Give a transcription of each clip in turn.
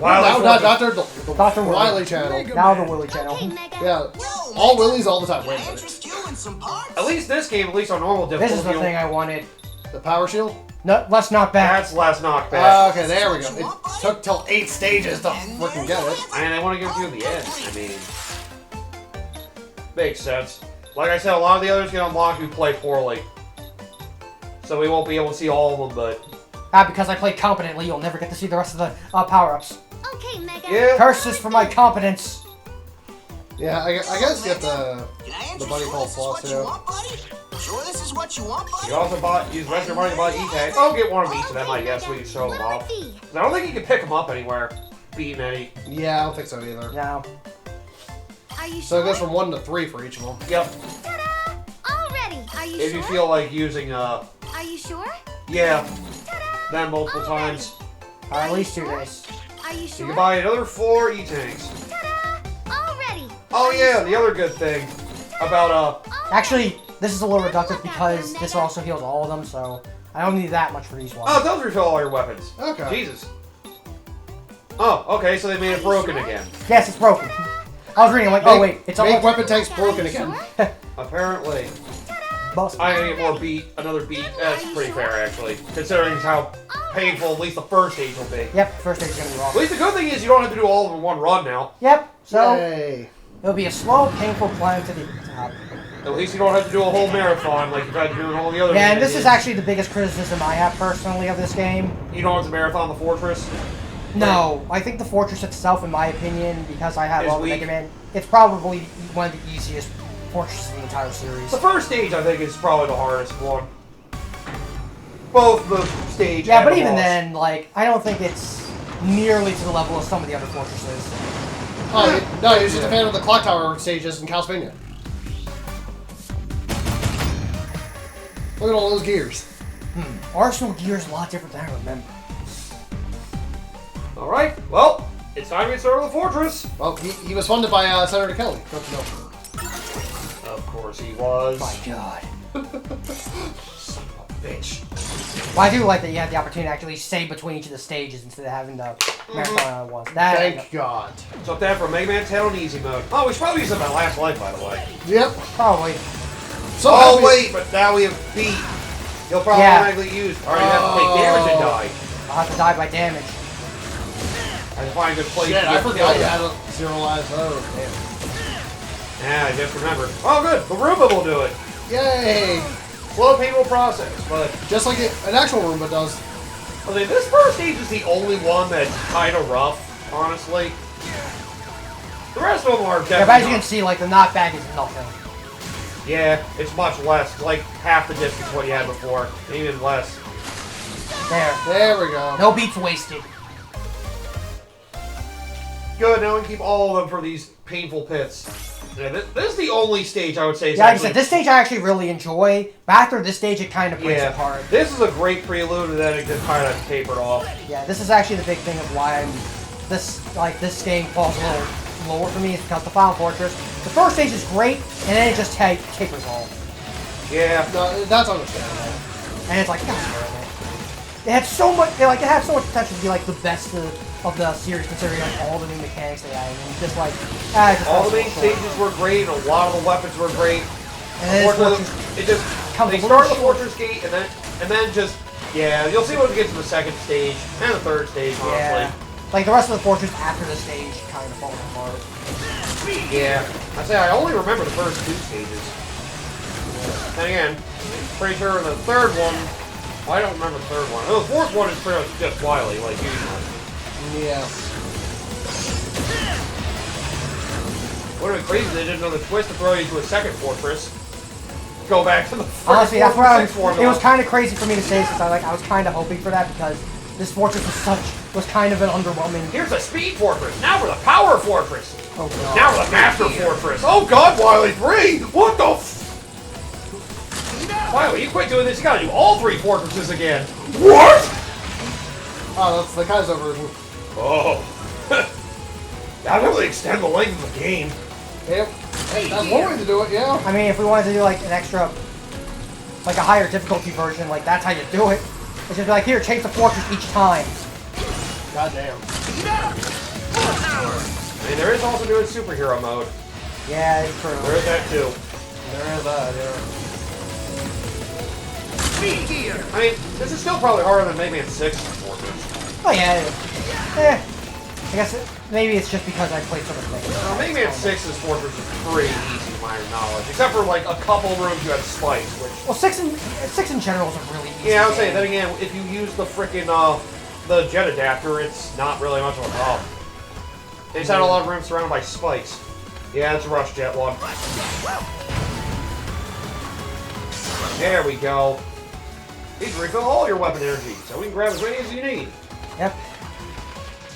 Dr. Wily channel. Now the Wily channel. Yeah, all Willys all the time. Wait a minute. At least this game, at least on normal difficulty. This is the thing I wanted. The power shield? No, let's knock back. That's less knockback. Okay, there we go. It took till 8 stages to freaking get it. And I want to give you the end. I mean, makes sense. Like I said, a lot of the others get unlocked who play poorly. So we won't be able to see all of them, but... Because I played competently, you'll never get to see the rest of the power-ups. Okay, Mega. Yeah. Curses for my competence. Yeah, I guess get the buddy called Floss too. Sure this is what you want, buddy? You also use the rest of your money to buy E-tags. I'll get one of each of them, I guess. We can show them off. 'Cause I don't think you can pick them up anywhere. Beating any. Yeah, I don't think so either. No. Are you So sure? it goes from 1 to 3 for each of them. Yep. Ta-da! Already. Are you If sure? you feel like using, Are you sure? yeah, Ta-da! then multiple times. At least 2 days. Are you You sure? can buy another 4 E-tanks. Ta-da! Already. Oh yeah, the other good thing about, Actually, this is a little reductive because this also heals all of them, so I don't need that much for these ones. oh, it does refill all your weapons. Okay. Jesus. Oh, okay, so they made it broken again. Yes, it's broken. I was reading, I'm like, oh wait, it's Make almost... weapon tanks broken again. Apparently. Bust. I gotta get more another beat. That's pretty fair, actually. Considering how painful at least the first stage will be. Yep, first stage is gonna be At rough. least the good thing is you don't have to do all of them in one run now. Yep, so Yay. it'll be a slow, painful climb to the top. At least you don't have to do a whole marathon like you've had to do in all the other Yeah, and games. this is actually the biggest criticism I have personally of this game. You don't have to marathon the fortress? No, I think the fortress itself, in my opinion, because I have Is all the weak. Mega Man, it's probably one of the easiest fortresses in the entire series. The first stage, I think, is probably the hardest one. Both the stage Yeah, and but the even boss. then, like, I don't think it's nearly to the level of some of the other fortresses. Oh, no, you're just a fan of the clock tower stages in Castlevania. Look at all those gears. Arsenal Gear is a lot different than I remember. Alright, well, it's time to get started with the fortress. Well, he was funded by Senator Kelly, don't you know? Of course he was. My God. Son of a bitch. Well, I do like that you had the opportunity to actually save between each of the stages instead of having the marathon at once. That, Thank God. So that for Mega Man 10 on easy mode. Oh, we should probably use it in my last life, by the way. Yep. Probably. So Oh, happy- wait, but now we have beat. You'll probably Yeah. automatically use. Alright, you have to take damage and die. I'll have to die by damage. I can find a good place Shit, to I get forgot killed. you had a 0 lives. Oh, damn. Yeah, I just remembered. Oh, good. The Roomba will do it. Yay! Slow, painful process, but Just like an actual Roomba does. I mean, this first stage is the only one that's kind of rough, honestly. The rest of them are definitely Yeah, but as you can not. see, like, the knockback is nothing. Yeah, it's much less, like half the distance what you had before, even less. There. There we go. No beats wasted. Good, now we can keep all of them for these painful pits. Yeah, this is the only stage I would say is Yeah, like I actually... said, this stage I actually really enjoy, but after this stage it kind of breaks yeah, apart. this is a great prelude and then it just kind of tapered off. Yeah, this is actually the big thing of why I'm... This game falls a little lower for me is because the Final Fortress, the first stage is great, and then it just tapers off. Yeah. No, that's understandable. And it's like, God damn it. It had so much, it had so much potential to be like the best of the series, considering like all the new mechanics they added, and just like, just All falls the a main little short. stages were great, and a lot of the weapons were great. And then this Unfortunately, fortress it just comes they a little start the short. fortress gate, and then just yeah, you'll see when we get to the second stage and the third stage. Yeah. Honestly, Like the rest of the fortress after the stage kind of falls apart. yeah. I say I only remember the first 2 stages. And again, pretty sure the third one. Well, I don't remember the third one. Oh, the fourth one is pretty much just Wily, like usual. Yeah. Would have been crazy if they didn't know the twist to throw you to a second fortress. Go back to the first Honestly, that's where fortress, it was kind of crazy for me to say since I was kind of hoping for that because this fortress was kind of an underwhelming. Here's a speed fortress. Now for the power fortress. Oh god. Now for the master fortress. Oh god, Wily 3! What the f... Wily, you quit doing this. You gotta do all 3 fortresses again. What? Oh, that's the Kaizo version. Oh. That'll really extend the length of the game. Yep. Hey, that's one way to do it, yeah. I mean, if we wanted to do like an extra, like a higher difficulty version, like that's how you do it. It's just like, here, change the fortress each time. Goddamn. I mean, there is also doing superhero mode. Yeah, it's true. There is that too. There is that, yeah. I mean, this is still probably harder than Mega Man 6 Fortress. Oh yeah. I guess maybe it's just because I played so much Mega Man. Mega Man 6's Fortress is pretty easy to my knowledge, except for like a couple rooms you had spikes, which... Well, six in general is a really easy Yeah, I would say, game. then again, if you use the frickin' the jet adapter, it's not really much of a problem. They just had a lot of rooms surrounded by spikes. Yeah, it's a Rush Jet one. There we go. You can refill all your weapon energy, so we can grab as many as you need. Yep.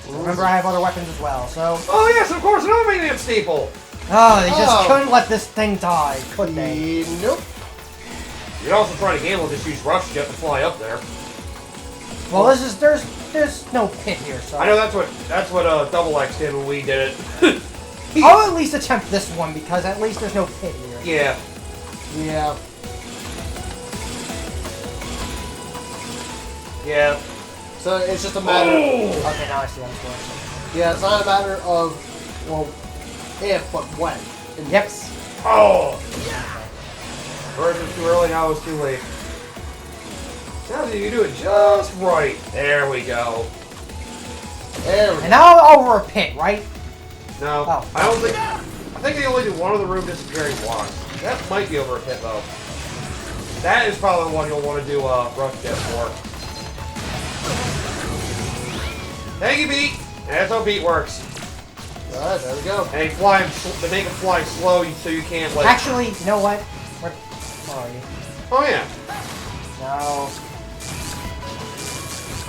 Remember, I have other weapons as well, so... Oh yes, of course, another Mega Man staple! Oh, they just couldn't let this thing die, could they? Nope. You could also try to gamble, just use Rush Jet to fly up there. Well, there's no pit here, so... I know that's what Double X did when we did it. I'll at least attempt this one, because at least there's no pit here. Yeah. Yeah. Yeah. So it's just a matter. Okay, now I see how this works. Yeah, it's not a matter of, well, if, but when. And Yep. Oh! First it was too early, now it's too late. Now you do it just right. There we go. There we And now over a pit, right? No, Oh. I don't think... I think they only do one of the room disappearing blocks. That might be over a pit, though. That is probably the one you'll want to do Rush Jet for. Thank you, Beat! That's how Beat works. Alright, there we go. And they fly him, they make him fly slow so you can't, like... Actually, you know what? Where are you? Oh, yeah. No.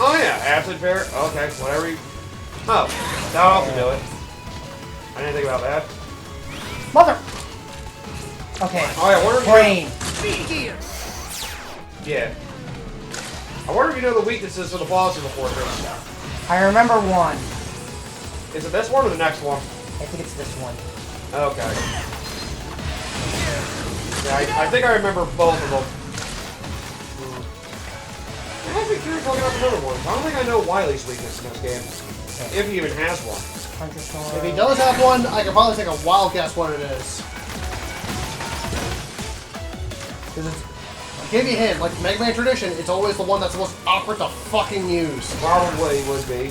Oh, yeah. Acid Bear. Okay, whatever you... Oh, that'll also do it. I didn't think about that. Mother! Okay. Oh, yeah, wonder if Brain. Yeah. I wonder if you know the weaknesses of the boss of the fortress. I remember one. Is it this one or the next one? I think it's this one. Okay. Yeah, I think I remember both of them. I have been curious looking up another one. I don't think I know Wily's weakness in this game. If he even has one. If he does have one, I can probably take a wild guess what it is. Because I'll give you a hint, like Mega Man tradition, it's always the one that's the most awkward to fucking use. Probably would be.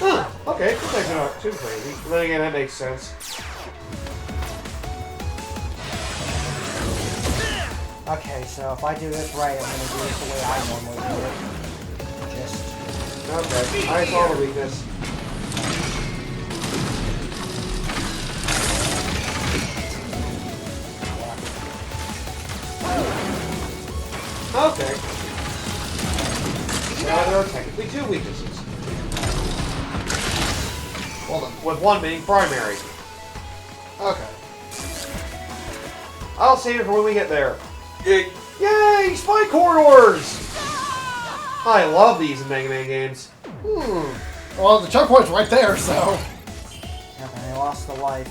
Huh, okay, that's actually not too crazy. But then again, that makes sense. Okay, so if I do this right, I'm gonna do it the way I normally do it. Just... Okay, I saw the weakness. Okay. Now there are technically two weaknesses. Hold on. With one being primary. Okay. I'll save it for when we get there. Yay! Spy corridors! I love these in Mega Man games. Well, the checkpoint's right there, so... Okay, I lost the life.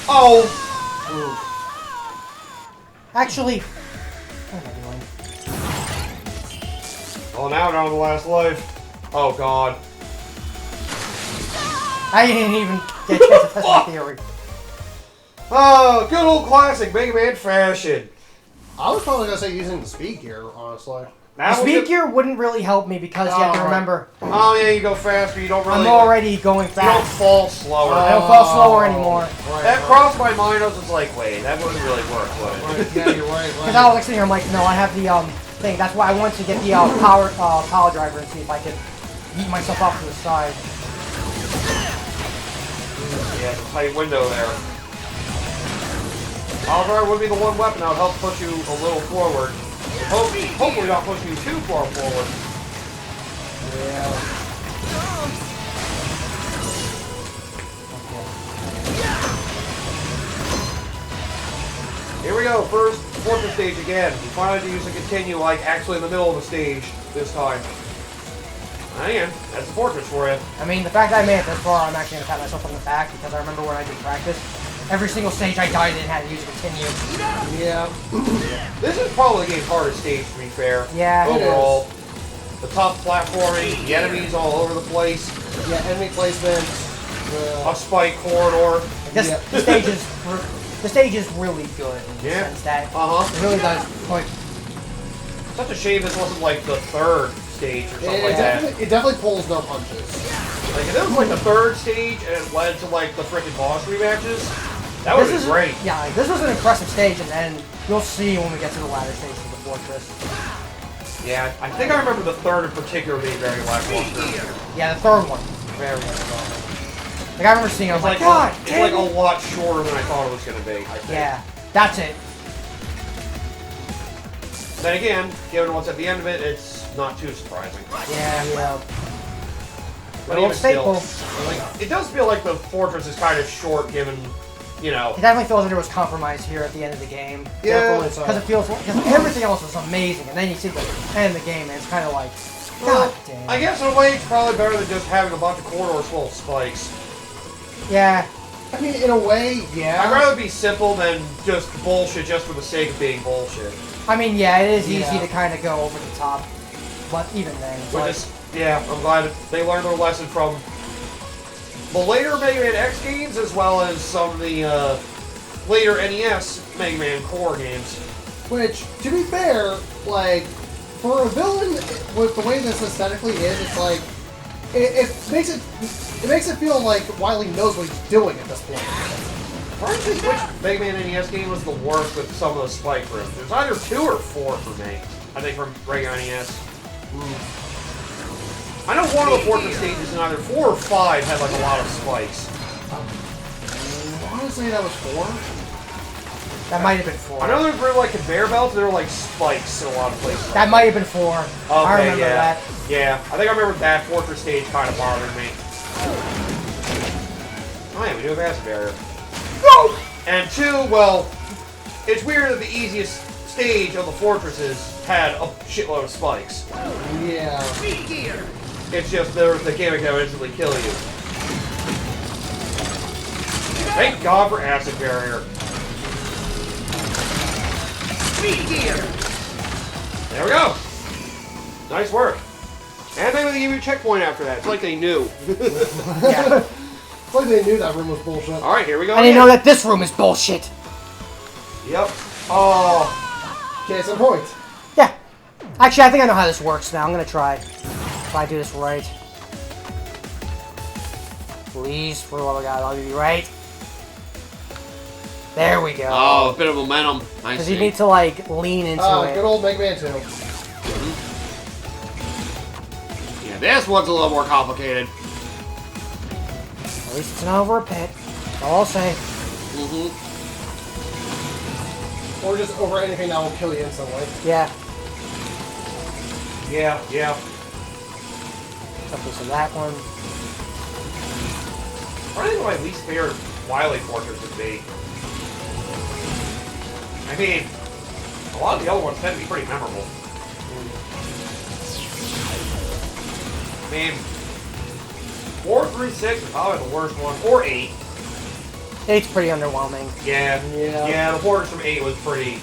Oh! Actually... What am I doing? Oh, now down to the last life. Oh, God. I didn't even get a chance to test my theory. Oh, good old classic Mega Man fashion. I was probably gonna say using the speed gear, honestly. The speed gear wouldn't really help me because you have to remember... Oh, yeah, you go faster, you don't really... I'm already going You don't fast. fall slower. I don't fall slower anymore. Right, That crossed my mind, I was just like, wait, that wouldn't really work, would it? Right, yeah, you're right. Because I was like sitting here, I'm like, no, I have the thing. That's why I wanted to get the power driver and see if I could yeet myself off to the side. Yeah, it's a tight window there. Power driver would be the one weapon that would help push you a little forward. Hopefully not push you too far forward. Yeah. Here we go, first fortress stage again. We finally have to use a continue, like, actually in the middle of the stage this time. Man, that's a fortress for you. I mean, the fact that I made it this far, I'm actually going to pat myself on the back because I remember when I did practice, every single stage I died in had to use continue. Yeah. This is probably the game's hardest stage, to be fair. Yeah, it overall. The tough platforming, the enemies all over the place, Yeah, enemy placement. a spike corridor. This, Yeah. the stage is really good in the Yeah. sense that Uh-huh. it really does. Like, Such a shame this wasn't like the third stage or something like that. It definitely pulls no punches. Like if it was like the third stage and it led to like the freaking boss rematches, that would this be is great. Yeah, like, this was an impressive stage, and then you'll see when we get to the latter stage of the fortress. Yeah, I think I remember the third in particular being very lackluster. Yeah, the third one, very underwhelming. Like I remember seeing, it, I was like, God, it's like a lot shorter than I thought it was going to be. I think. yeah, that's it. Then again, given what's at the end of it, it's not too surprising. Yeah. But Little even still, staple. like, it does feel like the fortress is kind of short, given, you know. It definitely feels like there was compromise here at the end of the game. Yeah. Definitely so. Because it feels because everything else was amazing, and then you see the end of the game, and it's kind of like, God damn. I guess in a way it's probably better than just having a bunch of corridors full of spikes. Yeah. I mean, in a way, yeah. I'd rather be simple than just bullshit just for the sake of being bullshit. I mean, yeah, it is easy Yeah. to kind of go over the top, but even then, it's Which like, is, yeah, I'm glad they learned their lesson from the later Mega Man X games as well as some of the later NES Mega Man core games. Which, to be fair, like, for a villain, with the way this aesthetically is, it's like, it makes it feel like Wily knows what he's doing at this point. I don't think which Mega Man NES game was the worst with some of the spike rooms. It was either 2 or 4 for me. I think from regular NES. I know one of the fortress stages in either 4 or 5 had like a lot of spikes. Honestly, that was 4. that might have been 4. I know there were like conveyor belts, and there were like spikes in a lot of places. That might have been 4. I remember yeah. that. Yeah, I think I remember that fortress stage kind of bothered me. Oh yeah, we do have acid barrier. And 2, well, it's weird that the easiest stage of the fortresses had a shitload of spikes. Yeah. It's just the gimmick that would instantly kill you. Thank God for acid barrier. There we go. Nice work. And they would give you a checkpoint after that. It's like they knew. Yeah. It's like they knew that room was bullshit. Alright, here we go. And they again. know that this room is bullshit. Yep. Oh. Case in point. Yeah. Actually, I think I know how this works now. I'm gonna try. If I do this right. Please, for the love of God, I'll be right. There we go. Oh, a bit of momentum. I Because see. you need to, like, lean into it. Good old Mega Man 2. Yeah, this one's a little more complicated. At least it's not over a pit. That's all I'll say. Mm-hmm. Or just over anything that will kill you instantly. Yeah. Yeah, yeah. Okay, so that one. I think my least favorite Wily fortress would be. I mean, a lot of the other ones tend to be pretty memorable. I mean, 4, 3, 6 is probably the worst one. Or 8. 8's pretty underwhelming. Yeah. Yeah. Yeah, the fortress from 8 was pretty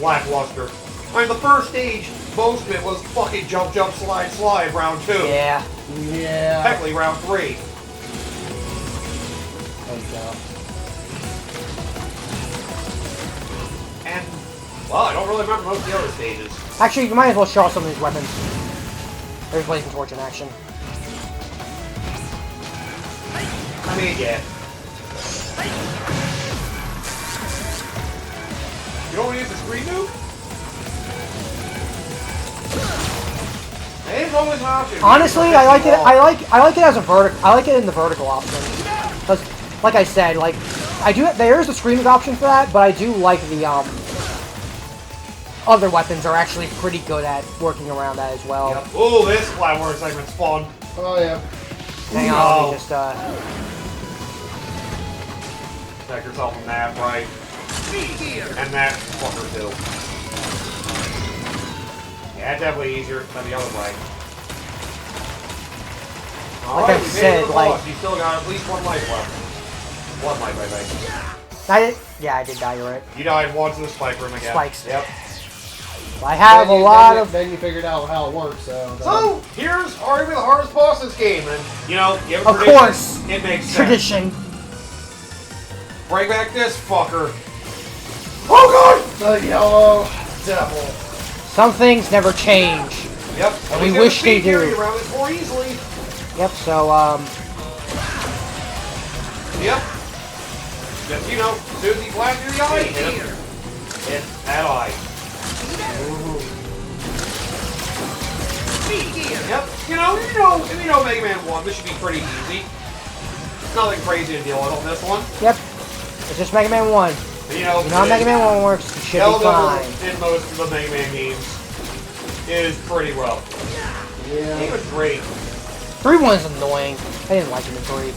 lackluster. I mean, the first stage, most of it was fucking jump, jump, slide, slide, round 2. Yeah. Yeah. Technically, round 3. There you go. And, well, I don't really remember most of the other stages. Actually, you might as well show off some of these weapons. There's Blazing Torch in action. I mean, yeah. You don't want to use the screen nuke? It's always an option. Honestly, I like it. I like it as a vertical. I like it in the vertical option. Because, like I said, like I do. There's the screen option for that, but I do like the other weapons are actually pretty good at working around that as well. Yep. Ooh, this platform segment's fun. Oh, yeah. Hang on, let me just Protect yourself from that, right? And that fucker too. Yeah, it's definitely easier than the other way. Like I we made it said, to the like- boss. You still got at least 1 life left. 1 life, I think. Yeah, I did die, you're right. You died once in the spike room again. Spikes. Yep. I have a lot of... Then you figured out how it works, so... So, here's arguably the hardest boss in this game, and, you know, you have a Of tradition, course. it makes sense. Tradition. Bring back this fucker. Oh god! The yellow devil. Some things never change. Yep. And we He's got wish the they speed gear, do. you round this more easily. Yep, so, Yep. Just, you know, as soon as he blasts through the eye, hit that eye. Yep. You know Mega Man 1, this should be pretty easy. Nothing crazy to deal with on this one. Yep. It's just Mega Man 1. And, you know how Mega Man 1 works, it should be fine. in most of the Mega Man games is pretty rough. Yeah. He was great. 3 was annoying. I didn't like him in 3.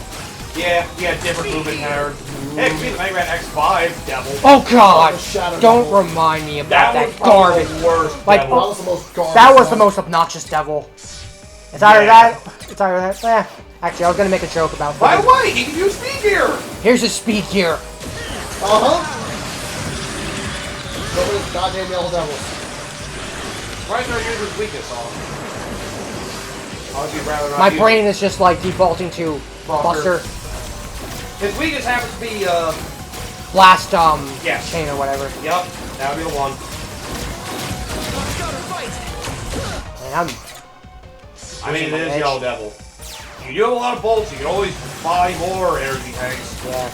Yeah, he had different movement patterns. Hey, it could be the Mega Man X5 devil. Oh god! the Shadow Don't Devil. remind me about That was that probably garbage. the worst Like, devil. That was the most garbage. That was the one. most obnoxious devil. It's either Yeah. that. Actually, I was gonna make a joke about By that. the way, he can use speed gear! Here's his speed gear. Uh-huh. Go with goddamn yellow devils. Right there, use his weakness on him. I'd rather not My use brain is just like defaulting to Buster. Buster, His weakness happens to be, Blast, Yes. chain or whatever. yep, that would be the one. And I mean, it my is edge. Yellow Devil. You do have a lot of bolts, you can always buy more energy tanks. yeah.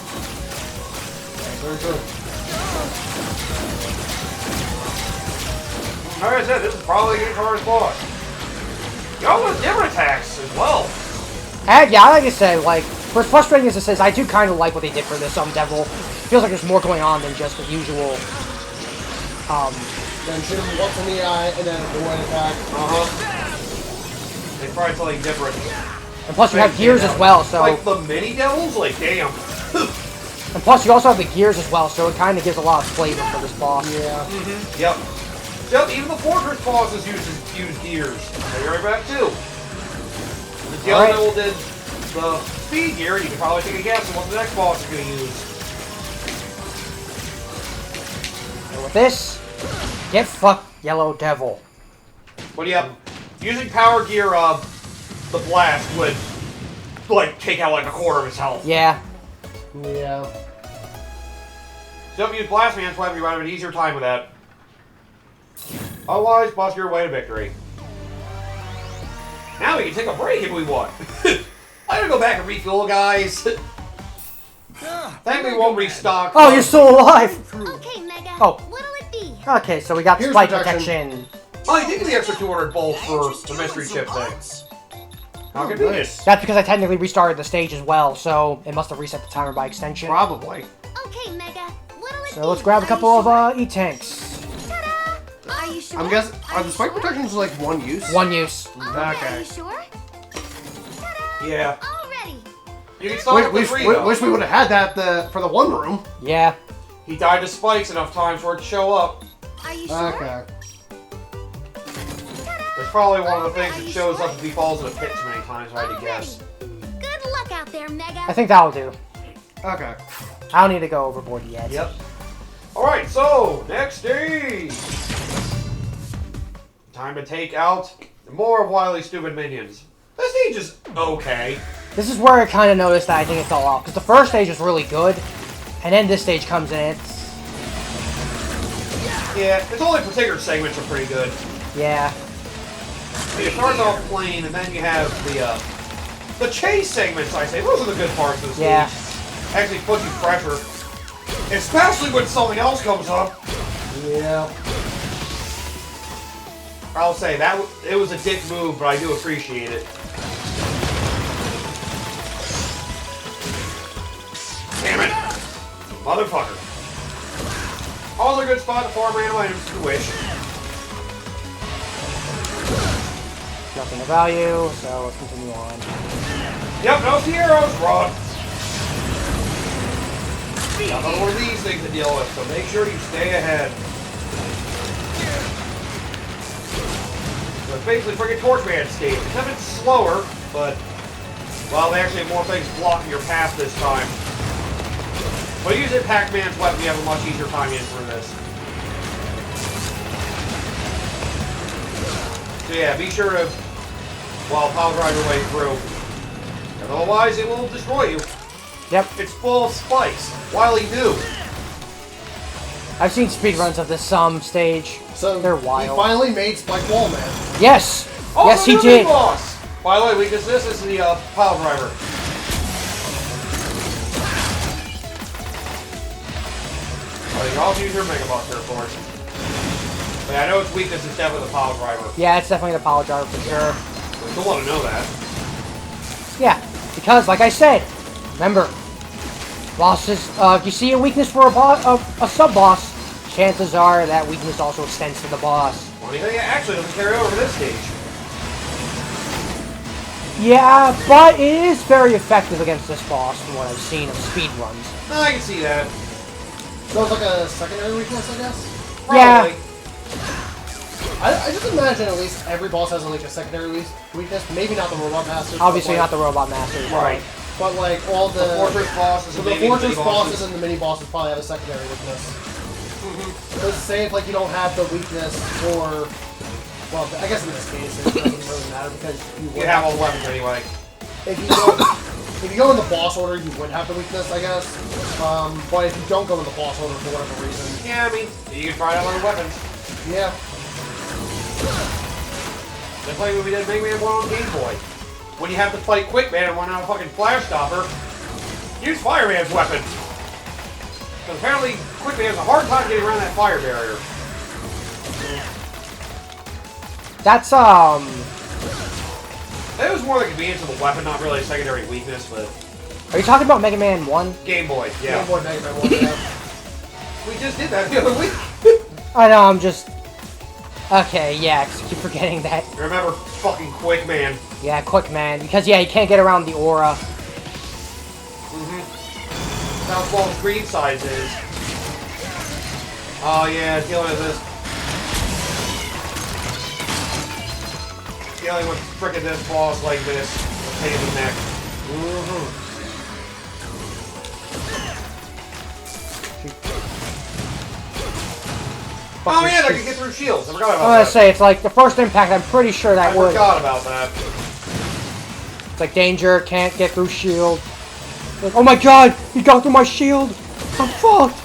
Very true. Like I said, this is probably the hardest boss. You also have different attacks as well. And yeah, like I said, like, what's frustrating as it says, I do kind of like what they did for this devil. Feels like there's more going on than just the usual. Then shoot him once in the eye, and then a one attack. They tried something different. And plus you have gears as well, so... Like the mini devils? Like, damn. And plus you also have the gears as well, so it kind of gives a lot of flavor for this boss. Yeah. Yep. Yep, even the fortress bosses use gears. So you're right back too. The Yellow Alright. Devil did the speed gear, you can probably take a guess on what the next boss is going to use. And with this, get fucked, Yellow Devil. But yep, using power gear, the blast would, like, take out like a quarter of his health. Yeah. Yeah. So if you use Blast Man, probably you have an easier time with that. Otherwise, bust your way to victory. Now we can take a break if we want. I'm gonna go back and refuel, guys. Thankfully, we won't restock. Oh, you're still alive! Okay, Mega. Oh. What'll it be? Okay, so we got Here's spike protection. protection. Oh, you did get the extra 200 bolts for the mystery chip thing. How convenient. That's because I technically restarted the stage as well, so it must have reset the timer by extension. Probably. Okay, Mega. What'll it be? So let's grab a Are couple you of sure? E-tanks. Ta-da! Are you sure? I'm guessing, are the you spike sure? protections like one use? One use. Okay. Are Okay. you sure? Ta-da! Yeah. All ready. You can start with the three, though. Wish we would have had that for the one room. Yeah. He died to spikes enough times for it to show up. Are you sure? Okay. There's probably one of the things that shows up if he falls in a pit too many times, if I had to guess. Good luck out there, Mega. I think that'll do. Okay. I don't need to go overboard yet. Yep. Alright, so, next stage! Time to take out more of Wily's stupid minions. This stage is okay. This is where I kind of noticed that I think it fell off. Because the first stage was really good, and then this stage comes in and it's... Yeah, it's only particular segments are pretty good. Yeah. It starts off plain, and then you have the chase segments, I say. Those are the good parts of the stage. Yeah. Actually puts you pressure. Especially when something else comes up. Yeah. I'll say, it was a dick move, but I do appreciate it. Damn it! Motherfucker. Also a good spot to farm random items if you wish. Nothing of value, so let's continue on. Yep, no Sierras, run! Got another one of these things to deal with, so make sure you stay ahead. So it's basically freaking Torchman stage. It's a bit slower, but, well, they actually have more things blocking your path this time. When you use Pac-Man's weapon, you have a much easier time getting through this. So yeah, be sure to, well, power drive your way through. Otherwise, it will destroy you. Yep. It's full of spikes. Wily knew. I've seen speedruns of this some stage. So they're he wild. finally made Spike Wall Man. Yes! Oh, yes, he the did! boss! By the way, weakness this is the pile driver. Oh, you also use your Mega Boss here, of course. But I know its weakness is definitely the pile driver. Yeah, it's definitely the power driver for sure. We still want to know that. Yeah, because like I said, remember, bosses, if you see a weakness for a sub-boss, chances are that weakness also extends to the boss. Funny thing, it actually doesn't carry over to this stage. Yeah, but it is very effective against this boss from what I've seen of speedruns. I can see that. So it's like a secondary weakness, I guess? Probably. Yeah. I just imagine at least every boss has like a secondary weakness. Maybe not the Robot Masters. Obviously but, not the Robot Masters. Right. But like all the Fortress bosses, so and the maybe fortress mini bosses and the mini bosses probably have a secondary weakness. Let's say if like you don't have the weakness for, well, I guess in this case it doesn't really matter because You have all the weapons anyway. if you go in the boss order, you would have the weakness, I guess. But if you don't go in the boss order for whatever reason, Yeah, I mean, you can try out other weapons. yeah. Just like when we did Mega Man 1 on Game Boy. When you have to fight Quick Man and run out of fucking Flash Stopper, use Fireman's weapon. Because apparently Quick Man has a hard time getting around that fire barrier. That's, It was more the convenience of the weapon, not really a secondary weakness, but... Are you talking about Mega Man 1? Game Boy, yeah. Game Boy Mega Man 1, yeah. We just did that the other week. I know, I'm just... Okay, yeah, 'cause I keep forgetting that. Remember fucking Quick Man. Yeah, quick man. Because, yeah, you can't get around the aura. How small the screen size is. Oh yeah, dealing with this. Dealing with frickin' this boss like this. A pain in the neck. Oh yeah, I can get through shields. I forgot I about was that. gonna say, it's like the first impact, I'm pretty sure that I would. forgot about that. It's like danger, can't get through shield. Like, oh my god, he got through my shield! I'm fucked!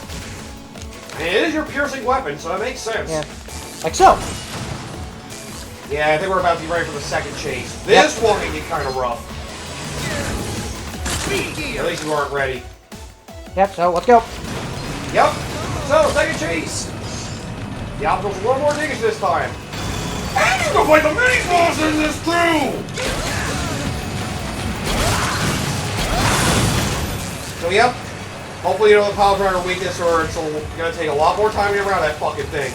And it is your piercing weapon, so that makes sense. Yeah. Like so. Yeah, I think we're about to be ready for the second chase. This one can get kind of rough. At least you aren't ready. Yep, so let's go. Yep. So, second chase. The obstacles are a little more diggish this time. And you can fight the mini boss in this too! So, yep. Hopefully you know the power driver weakness or it's gonna take a lot more time to get around that fucking thing.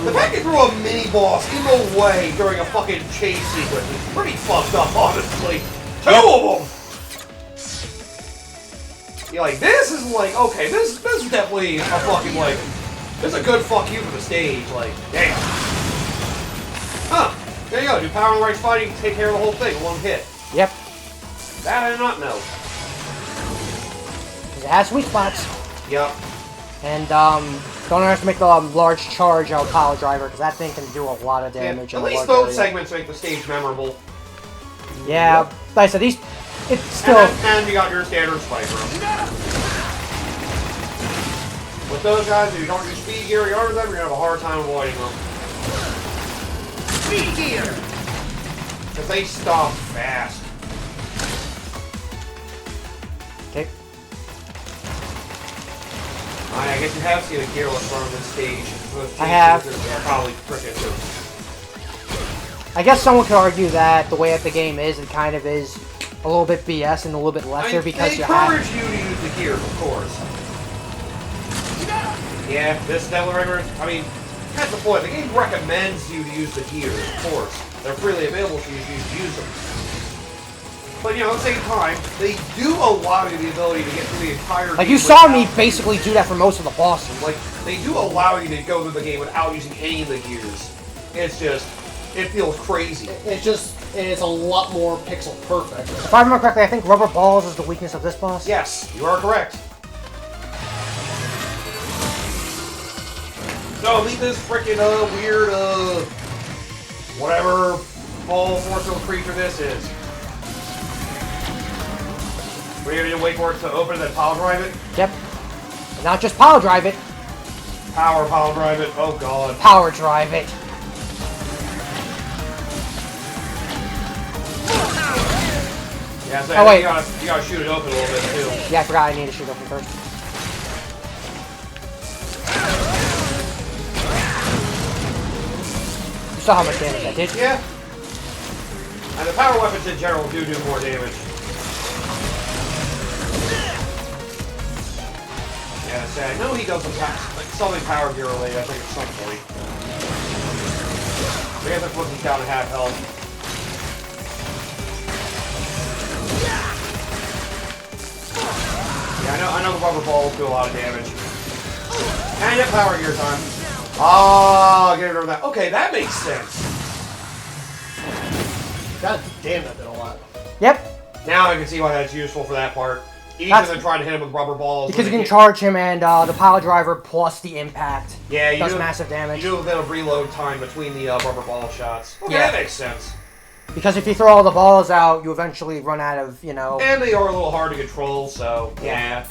The fact you threw a mini boss in the way during a fucking chase sequence is pretty fucked up, honestly. Two of them! You're like, this is like, okay, this is definitely a fucking, like, this is a good fuck you for the stage, like, damn. Huh, there you go, do power and right fighting, take care of the whole thing, one hit. Yep. That I did not know. It has weak spots. Yep. And, don't underestimate the large charge of Power Driver, because that thing can do a lot of damage. Yeah, in at the least large those area. segments make the stage memorable. Yeah, like I said, it's still... And you got your standard spike room. With those guys, if you don't use speed gear or them, you're gonna have a hard time avoiding them. Speed gear! Because they stop fast. Okay. I guess you have seen a gearless run on this stage. Those I have. Are probably frickin' too. I guess someone could argue that the way that the game is, it kind of is a little bit BS and a little bit lesser because they you have... encourage you to use the gears, of course. Yeah, this Devil River, I mean, that's the point. The game recommends you to use the gears, of course. They're freely available to you if you use them. But, you know, at the same time, they do allow you the ability to get through the entire game. Like, you saw me basically do that for most of the bosses. Like, they do allow you to go through the game without using any of the gears. It's just, it feels crazy. It's a lot more pixel perfect. If I remember correctly, I think rubber balls is the weakness of this boss. Yes, you are correct. So meet this freaking weird whatever ball force field creature this is. What are you gonna do? Wait for it to open and then power drive it? Yep. And not just power drive it. Power drive it. Oh god. Power drive it. Yeah, so Oh, wait. you gotta shoot it open a little bit too. Yeah, I forgot I need to shoot open first. You saw how much damage that did? Yeah. And the power weapons in general do more damage. Yeah, so I know he does something power gear related, I think at some point. I guess that's when he's down to half health. Yeah, I know the rubber balls do a lot of damage. And at power gear time. Ah, get rid of that. Okay, that makes sense. God damn, that did a lot. Yep. Now I can see why that's useful for that part. Easier That's- than trying to hit him with rubber balls. Because you when can they charge him and the power driver plus the impact. Yeah, you does do massive damage. You do a bit of reload time between the rubber ball shots. Okay, Yeah. that makes sense. Because if you throw all the balls out, you eventually run out of, you know... And they are a little hard to control, so yeah.